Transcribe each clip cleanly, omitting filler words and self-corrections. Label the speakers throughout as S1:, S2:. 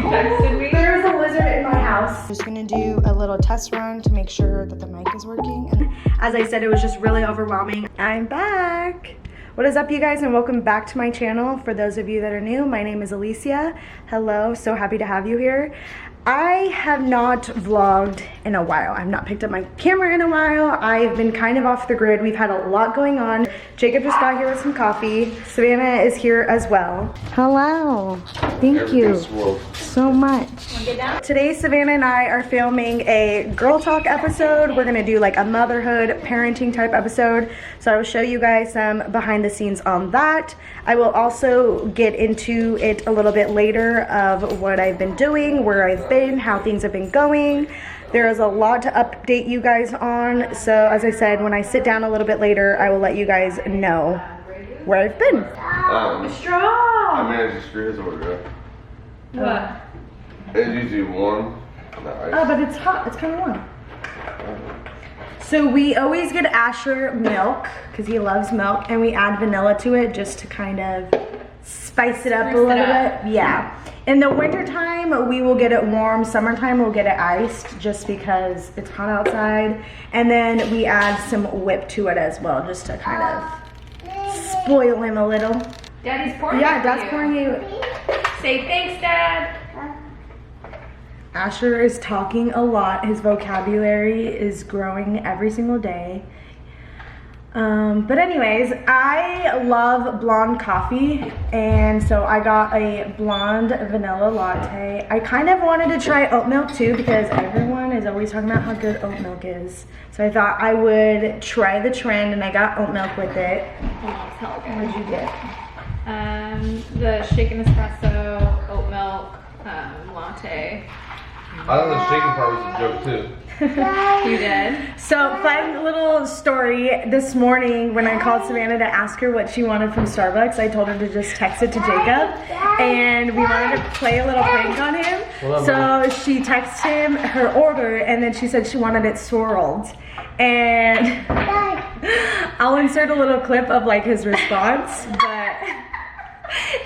S1: texted me.
S2: There's a lizard in my house. I'm just gonna do a little test run to make sure that the mic is working. And as I said, it was just really overwhelming. I'm back. What is up, you guys, and welcome back to my channel. For those of you that are new, my name is Alicia. Hello, so happy to have you here. I have not vlogged in a while. I've not picked up my camera in a while. I've been kind of off the grid. We've had a lot going on. Jacob just got here with some coffee. Savannah is here as well. Hello. Thank you so much. Today, Savannah and I are filming a girl talk episode. We're gonna do like a motherhood, parenting type episode. So I will show you guys some behind the scenes on that. I will also get into it a little bit later of what I've been doing, where I've been, how things have been going. There is a lot to update you guys on. So as I said, when I sit down a little bit later, I will let you guys know where I've been.
S1: Straw!
S3: I managed to screw his order.
S1: What?
S3: It's usually warm. Nice.
S2: Oh, but it's hot. It's kind of warm. So we always get Asher milk because he loves milk, and we add vanilla to it just to kind of spice it up a little bit. Yeah. In the winter time, we will get it warm. Summertime, we'll get it iced just because it's hot outside. And then we add some whip to it as well, just to kind of spoil him a little.
S1: Daddy's pouring.
S2: Yeah, Dad's pouring you.
S1: Say thanks, Dad.
S2: Asher is talking a lot. His vocabulary is growing every single day. But anyways, I love blonde coffee, and so I got a blonde vanilla latte. I kind of wanted to try oat milk too because everyone is always talking about how good oat milk is. So I thought I would try the trend, and I got oat milk with it. What did you get?
S1: The shaken espresso, oat milk, latte.
S3: I thought the shaking part was a joke too.
S1: You did?
S2: So, fun little story. This morning when I called Savannah to ask her what she wanted from Starbucks, I told her to just text it to Jacob, and we wanted to play a little prank on him. So she texted him her order, and then she said she wanted it swirled. And I'll insert a little clip of like his response, but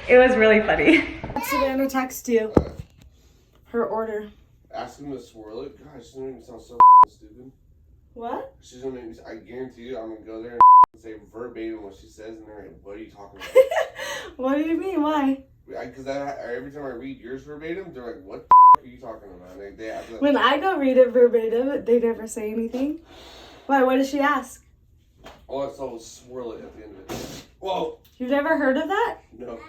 S2: it was really funny. Savannah text you her order.
S3: Ask him to swirl it. Gosh, she's gonna make me sound so stupid.
S2: What?
S3: She's gonna make me. I guarantee you, I'm gonna go there and say verbatim what she says, and they're like, "What are you talking about?"
S2: What do you mean? Why?
S3: Because every time I read yours verbatim, they're like, "What the are you talking about?" Like, they have to,
S2: When I go read it verbatim, they never say anything. Why? What does she ask?
S3: all I saw was swirl it at the end of it. Whoa!
S2: You've never heard of that?
S3: No.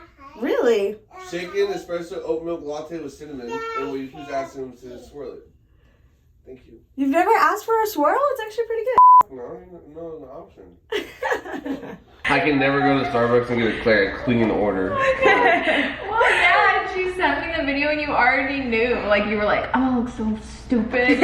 S2: Really?
S3: Shaken espresso oat milk latte with cinnamon, and we keep asking him to swirl it. Thank you.
S2: You've never asked for a swirl? It's actually pretty good.
S3: No option. I can never go to Starbucks and get a clean order.
S1: Well, yeah, and she sent me the video and you already knew. Like, you were like, oh, I look so stupid.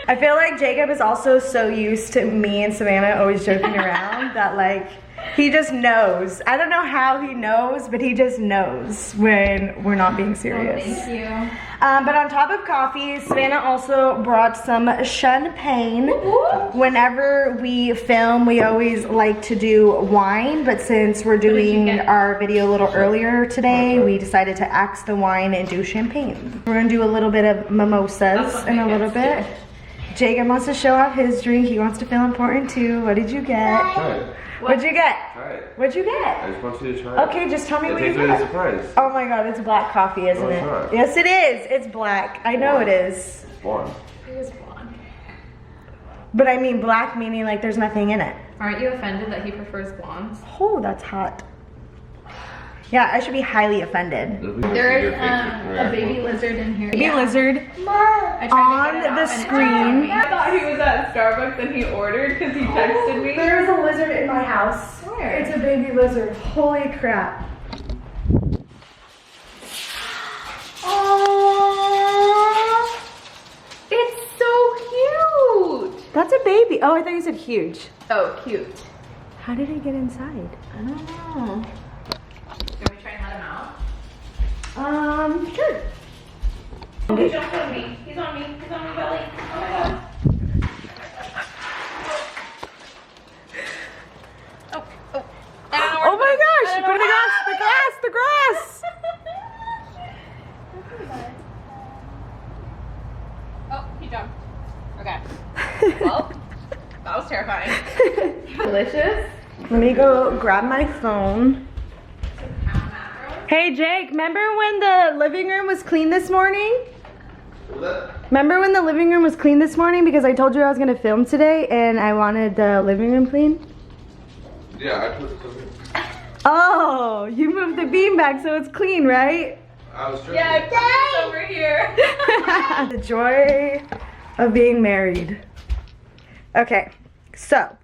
S2: I feel like Jacob is also so used to me and Savannah always joking around that like, he just knows. I don't know how he knows, but he just knows when we're not being serious.
S1: Oh, thank you.
S2: But on top of coffee, Savannah also brought some champagne. Whenever we film, we always like to do wine, but since we're doing our video a little earlier today, we decided to axe the wine and do champagne. We're gonna do a little bit of mimosas in a little bit. Jacob wants to show off his drink. He wants to feel important too. What did you get?
S3: Try it.
S2: What'd you get?
S3: Try it.
S2: What'd you get?
S3: I just want you to try it.
S2: Okay, just tell me what you
S3: It tastes like a
S2: got.
S3: surprise.
S2: Oh my god, it's black coffee, isn't it?
S3: Not.
S2: Yes, it is. It's black. I know it is.
S3: It's blonde.
S1: It was blonde.
S2: But I mean black meaning like there's nothing in it.
S1: Aren't you offended that he prefers blondes?
S2: Oh, that's hot. Yeah, I should be highly offended.
S1: There is a baby lizard in here.
S2: Baby lizard
S1: I tried to
S2: on
S1: get it
S2: the
S1: out and it
S2: screen.
S1: I thought he was at Starbucks and he ordered because he texted me.
S2: There's a lizard in my house.
S1: Where?
S2: It's a baby lizard. Holy crap.
S1: Aww. It's so cute.
S2: That's a baby. Oh, I thought you said huge.
S1: Oh, cute.
S2: How did it get inside?
S1: I don't know. Can we try and let him out?
S2: Sure.
S1: Oh, he jumped on me. He's on me. He's on my belly. Oh my god.
S2: Oh my gosh! Go to the grass! The grass! The grass!
S1: Well, that was terrifying. Delicious.
S2: Let me go grab my phone. Hey Jake, remember when the living room was clean this morning? Remember when the living room was clean this morning because I told you I was gonna film today and I wanted the living room clean?
S3: Yeah, I put something.
S2: Oh, you moved the beanbag so it's clean, right?
S3: I was tripping.
S1: Yeah, I put this over here.
S2: The joy of being married. Okay, so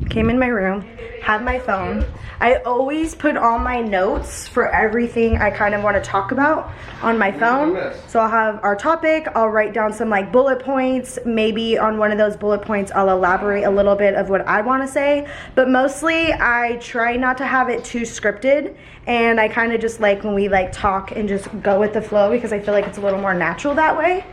S2: came in my room, had my phone. I always put all my notes for everything I kind of want to talk about on my phone. So I'll have our topic, I'll write down some like bullet points. Maybe on one of those bullet points, I'll elaborate a little bit of what I want to say. But mostly I try not to have it too scripted. And I kind of just like when we like talk and just go with the flow because I feel like it's a little more natural that way.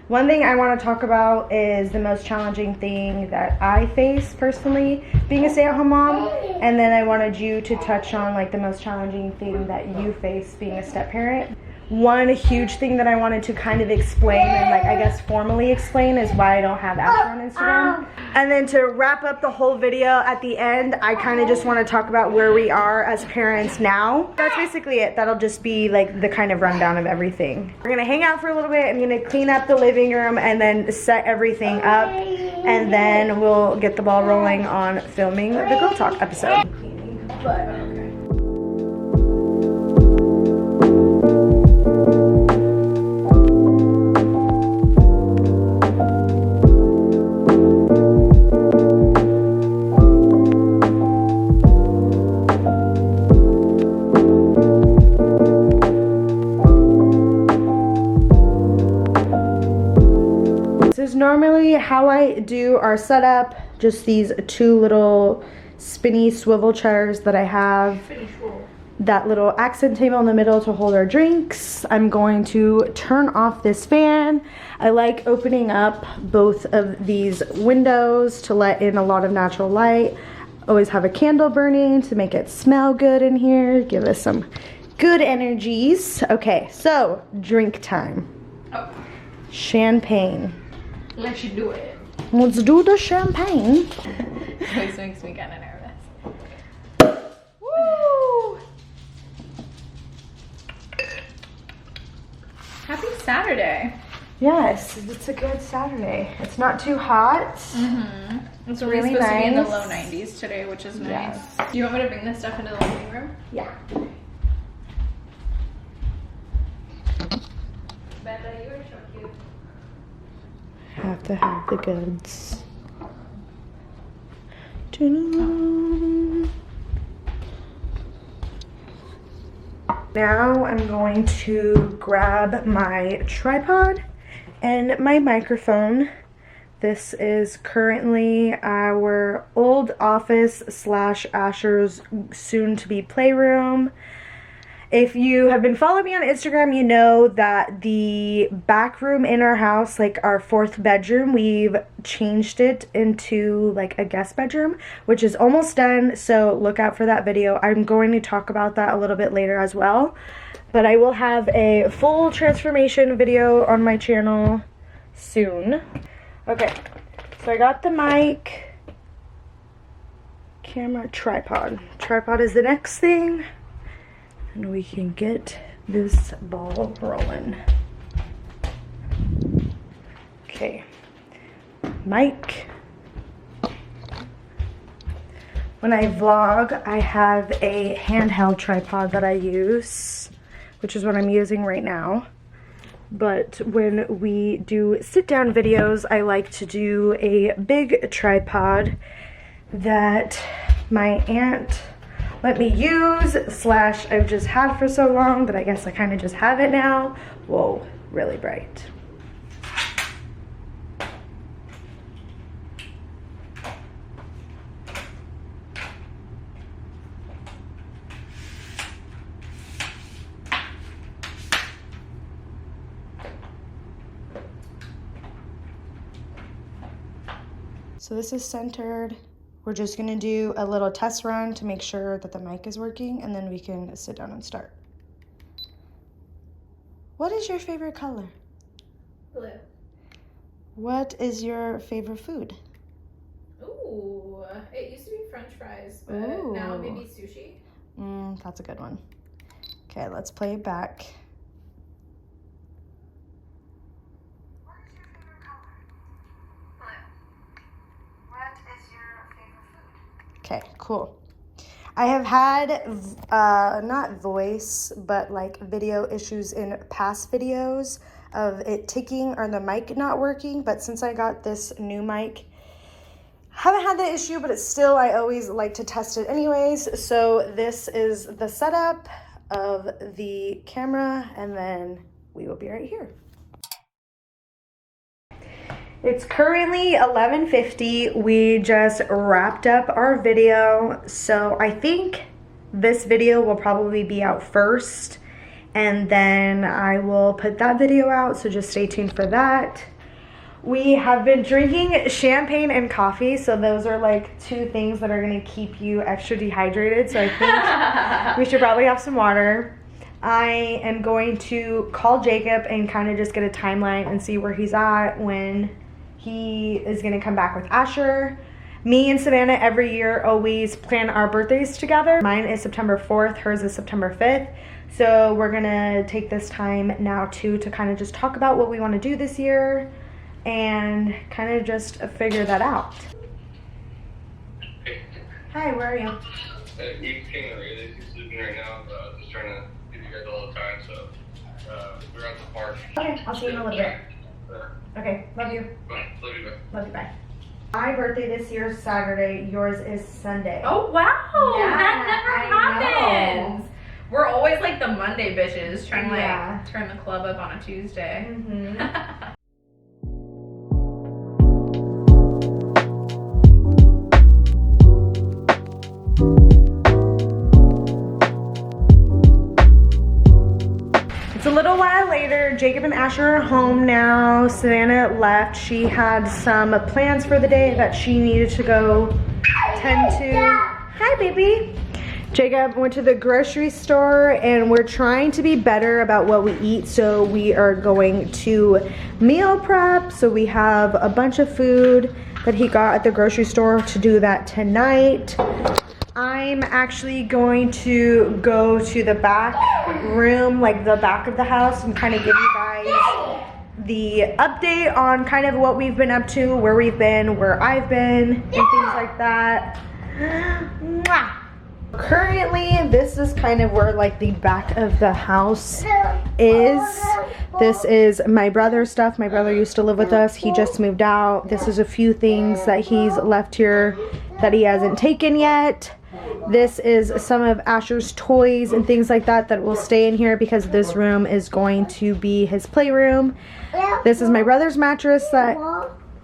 S2: One thing I want to talk about is the most challenging thing that I face personally being a stay-at-home mom, and then I wanted you to touch on like the most challenging thing that you face being a step-parent. One huge thing that I wanted to kind of explain and like I guess formally explain is why I don't have Asher on Instagram. And then to wrap up the whole video at the end, I kind of just want to talk about where we are as parents now. That's basically it. That'll just be like the kind of rundown of everything. We're gonna hang out for a little bit. I'm gonna clean up the living room and then set everything up, and then we'll get the ball rolling on filming the Girl Talk episode. But okay. This is normally how I do our setup. Just these two little spinny swivel chairs that I have. That little accent table in the middle to hold our drinks. I'm going to turn off this fan. I like opening up both of these windows to let in a lot of natural light. Always have a candle burning to make it smell good in here. Give us some good energies. Okay, so drink time.
S1: Oh,
S2: Champagne.
S1: let's do it.
S2: Let's do the champagne.
S1: This makes me kind of nervous.
S2: Woo!
S1: Happy Saturday.
S2: Yes, it's a good Saturday. It's not too hot.
S1: It's
S2: really
S1: supposed to be in the
S2: nice.
S1: low 90s today, which is nice.
S2: Yes.
S1: Do you want me to bring this stuff into the living room?
S2: Yeah.
S1: Bella, you are so cute.
S2: Have to have the goods. Ta-da. Now I'm going to grab my tripod and my microphone. This is currently our old office / Asher's soon-to-be playroom. If you have been following me on Instagram, you know that the back room in our house, like our 4th bedroom, we've changed it into like a guest bedroom, which is almost done. So look out for that video. I'm going to talk about that a little bit later as well. But I will have a full transformation video on my channel soon. Okay, so I got the mic, camera, tripod. Tripod is the next thing. And we can get this ball rolling. Okay, mic. When I vlog, I have a handheld tripod that I use, which is what I'm using right now. But when we do sit-down videos, I like to do a big tripod that my aunt let me use / I've just had for so long that I guess I kind of just have it now. Whoa, really bright. So this is centered. We're just gonna do a little test run to make sure that the mic is working, and then we can sit down and start. What is your favorite color?
S1: Blue.
S2: What is your favorite food?
S1: Ooh, it used to be French fries, but
S2: Ooh.
S1: now maybe sushi.
S2: That's a good one. Okay, let's play it back. Okay, cool. I have had not voice, but like video issues in past videos of it ticking or the mic not working, but since I got this new mic, haven't had that issue, but it's still, I always like to test it anyways. So this is the setup of the camera, and then we will be right here. It's currently 11:50. We just wrapped up our video. So I think this video will probably be out first, and then I will put that video out. So just stay tuned for that. We have been drinking champagne and coffee. So those are like two things that are gonna keep you extra dehydrated. So I think we should probably have some water. I am going to call Jacob and kind of just get a timeline and see where he's at when he is gonna come back with Asher. Me and Savannah every year always plan our birthdays together. Mine is September 4th, hers is September 5th. So we're gonna take this time now too to kind of just talk about what we wanna do this year and kind of just figure that out.
S3: Hey.
S2: Hi, where are you?
S3: We can't really. He's sleeping right now. Just trying to give you guys all the time. So we're at the park.
S2: Okay, I'll see you in a little bit. Okay, love you.
S3: Bye. Love you. Bye.
S2: Love you, bye. My birthday this year is Saturday, yours is Sunday.
S1: Oh wow,
S2: Yeah,
S1: that never
S2: I
S1: happens.
S2: know.
S1: We're always like the Monday bitches trying to
S2: Yeah.
S1: like turn the club up on a Tuesday.
S2: Mm-hmm. It's a little while later. Jacob and Asher are home now. Savannah left. She had some plans for the day that she needed to go tend to. Hi, baby. Jacob went to the grocery store, and we're trying to be better about what we eat. So we are going to meal prep. So we have a bunch of food that he got at the grocery store to do that tonight. I'm actually going to go to the back room, like the back of the house, and kind of give you guys the update on kind of what we've been up to, where we've been, where I've been, and things like that. Mwah. Currently, this is kind of where like the back of the house is. This is my brother's stuff. My brother used to live with us. He just moved out. This is a few things that he's left here that he hasn't taken yet. This is some of Asher's toys and things like that that will stay in here because this room is going to be his playroom. This is my brother's mattress that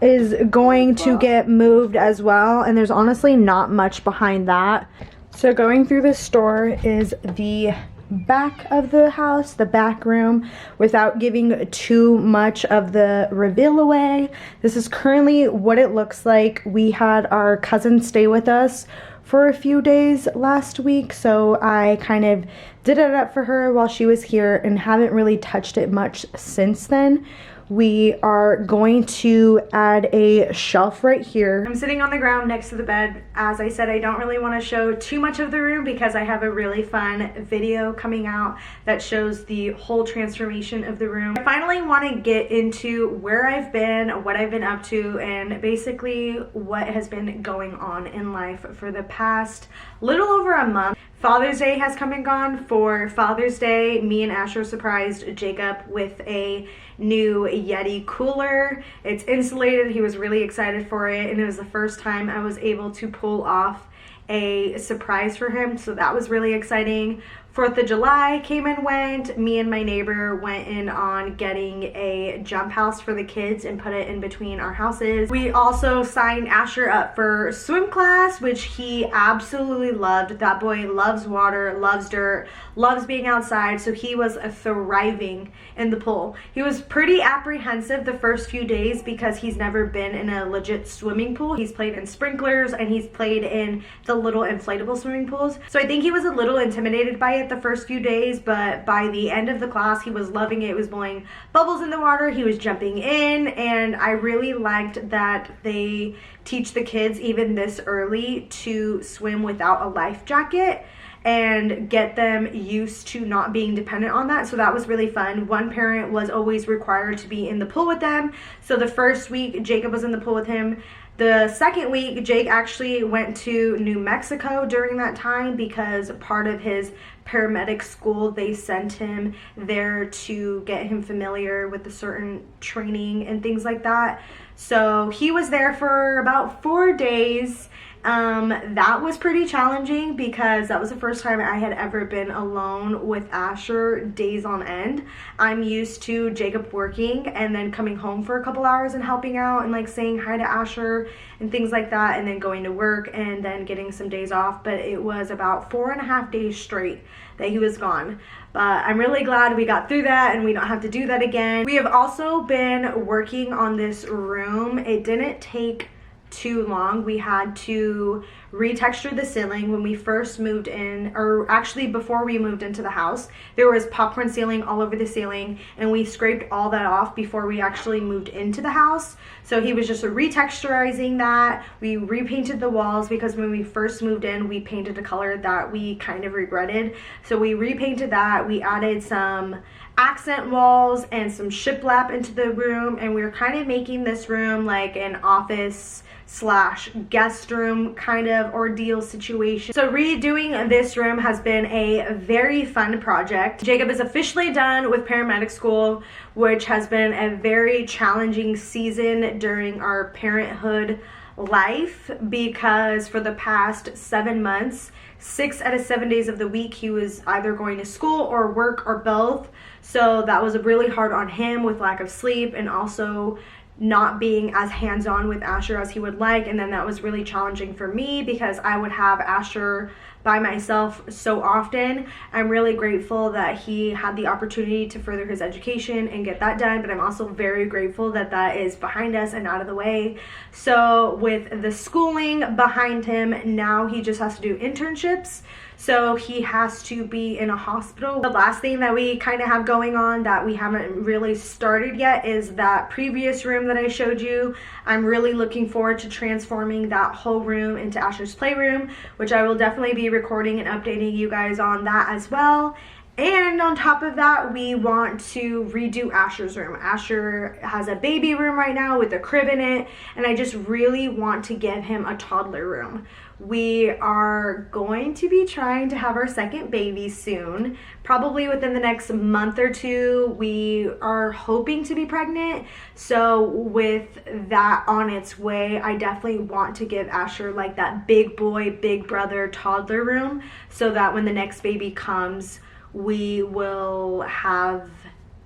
S2: is going to get moved as well, and there's honestly not much behind that. So going through the store is the back of the house, the back room, without giving too much of the reveal away. This is currently what it looks like. We had our cousin stay with us for a few days last week, so I kind of did it up for her while she was here and haven't really touched it much since then. We are going to add a shelf right here. I'm sitting on the ground next to the bed. As I said, I don't really want to show too much of the room because I have a really fun video coming out that shows the whole transformation of the room. I finally want to get into where I've been, what I've been up to, and basically what has been going on in life for the past little over a month. Father's Day has come and gone. For Father's Day, me and Asher surprised Jacob with a new Yeti cooler. It's insulated. He was really excited for it, and it was the first time I was able to pull off a surprise for him, so that was really exciting. 4th of July came and went. Me and my neighbor went in on getting a jump house for the kids and put it in between our houses. We also signed Asher up for swim class, which he absolutely loved. That boy loves water, loves dirt, loves being outside, so he was thriving in the pool. He was pretty apprehensive the first few days because he's never been in a legit swimming pool. He's played in sprinklers and he's played in the little inflatable swimming pools, so I think he was a little intimidated by it. it the first few days, but by the end of the class, he was loving it. He was blowing bubbles in the water. He was jumping in, and I really liked that they teach the kids even this early to swim without a life jacket and get them used to not being dependent on that. So that was really fun. One parent was always required to be in the pool with them. So the first week, Jacob was in the pool with him. The second week, Jake actually went to New Mexico during that time because part of his paramedic school, they sent him there to get him familiar with the certain training and things like that. So he was there for about 4 days. That was pretty challenging because that was the first time I had ever been alone with Asher days on end. I'm used to Jacob working and then coming home for a couple hours and helping out and like saying hi to Asher and things like that, and then going to work and then getting some days off. But it was about 4.5 days straight that he was gone. But I'm really glad we got through that and we don't have to do that again. We have also been working on this room. It didn't take too long. We had to retexture the ceiling when we first moved in, or actually before we moved into the house. There was popcorn ceiling all over the ceiling, and we scraped all that off before we actually moved into the house. So he was just retexturizing that. We repainted the walls because when we first moved in, we painted a color that we kind of regretted. So we repainted that. We added some accent walls and some shiplap into the room, and we were kind of making this room like an office / guest room kind of ordeal situation. So redoing this room has been a very fun project. Jacob is officially done with paramedic school, which has been a very challenging season during our parenthood life because for the past 7 months, 6 out of 7 days of the week, he was either going to school or work or both. So that was really hard on him with lack of sleep and also not being as hands-on with Asher as he would like. And then that was really challenging for me because I would have Asher by myself so often. I'm really grateful that he had the opportunity to further his education and get that done, but I'm also very grateful that that is behind us and out of the way. So with the schooling behind him, now he just has to do internships. So he has to be in a hospital. The last thing that we kind of have going on that we haven't really started yet is that previous room that I showed you. I'm really looking forward to transforming that whole room into Asher's playroom, which I will definitely be recording and updating you guys on that as well. And on top of that, we want to redo Asher's room. Asher has a baby room right now with a crib in it, and I just really want to give him a toddler room. We are going to be trying to have our second baby soon, probably within the next month or two. We are hoping to be pregnant. So with that on its way, I definitely want to give Asher like that big boy, big brother toddler room so that when the next baby comes, we will have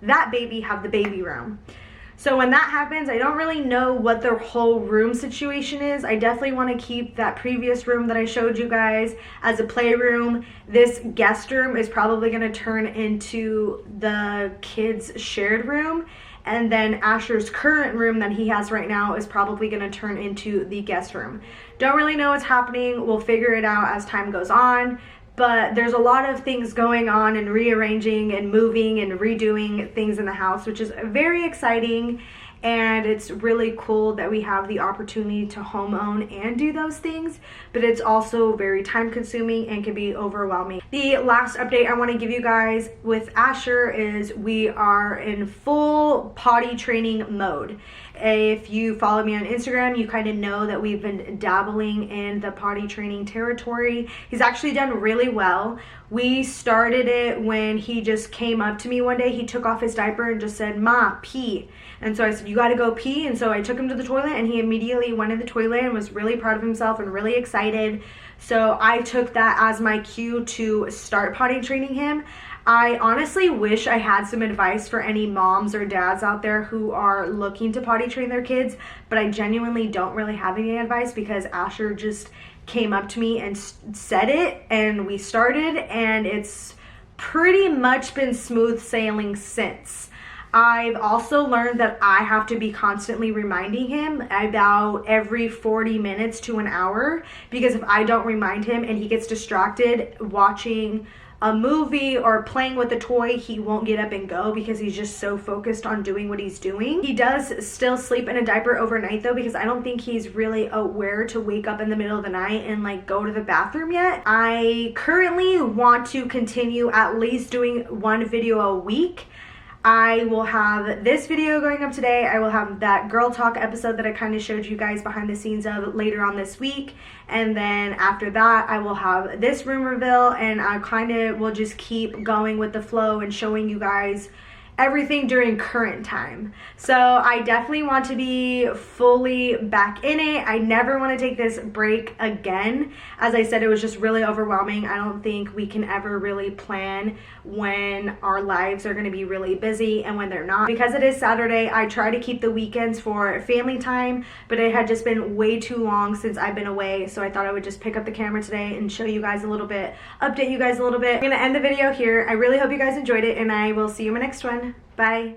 S2: that baby have the baby room. So when that happens, I don't really know what the whole room situation is. I definitely want to keep that previous room that I showed you guys as a playroom. This guest room is probably going to turn into the kids' shared room. And then Asher's current room that he has right now is probably going to turn into the guest room. Don't really know what's happening. We'll figure it out as time goes on. But there's a lot of things going on and rearranging and moving and redoing things in the house, which is very exciting. And it's really cool that we have the opportunity to home own and do those things, but it's also very time consuming and can be overwhelming. The last update I want to give you guys with Asher is we are in full potty training mode. If you follow me on Instagram, you kind of know that we've been dabbling in the potty training territory. He's actually done really well. We started it when he just came up to me one day. He took off his diaper and just said, "Ma, pee." And so I said, "You got to go pee." And so I took him to the toilet, and he immediately went in the toilet and was really proud of himself and really excited. So I took that as my cue to start potty training him. I honestly wish I had some advice for any moms or dads out there who are looking to potty train their kids, but I genuinely don't really have any advice because Asher just came up to me and said it, and we started, and it's pretty much been smooth sailing since. I've also learned that I have to be constantly reminding him about every 40 minutes to an hour, because if I don't remind him and he gets distracted watching a movie or playing with a toy, he won't get up and go because he's just so focused on doing what he's doing. He does still sleep in a diaper overnight though, because I don't think he's really aware to wake up in the middle of the night and like go to the bathroom yet. I currently want to continue at least doing one video a week. I will have this video going up today. I will have that girl talk episode that I kind of showed you guys behind the scenes of later on this week. And then after that, I will have this room reveal, and I kind of will just keep going with the flow and showing you guys everything during current time. So I definitely want to be fully back in it. I never want to take this break again. As I said, it was just really overwhelming. I don't think we can ever really plan when our lives are going to be really busy and when they're not. Because it is Saturday, I try to keep the weekends for family time, but it had just been way too long since I've been away, so I thought I would just pick up the camera today and show you guys a little bit, update you guys a little bit. I'm going to end the video here. I really hope you guys enjoyed it, and I will see you in my next one. Bye.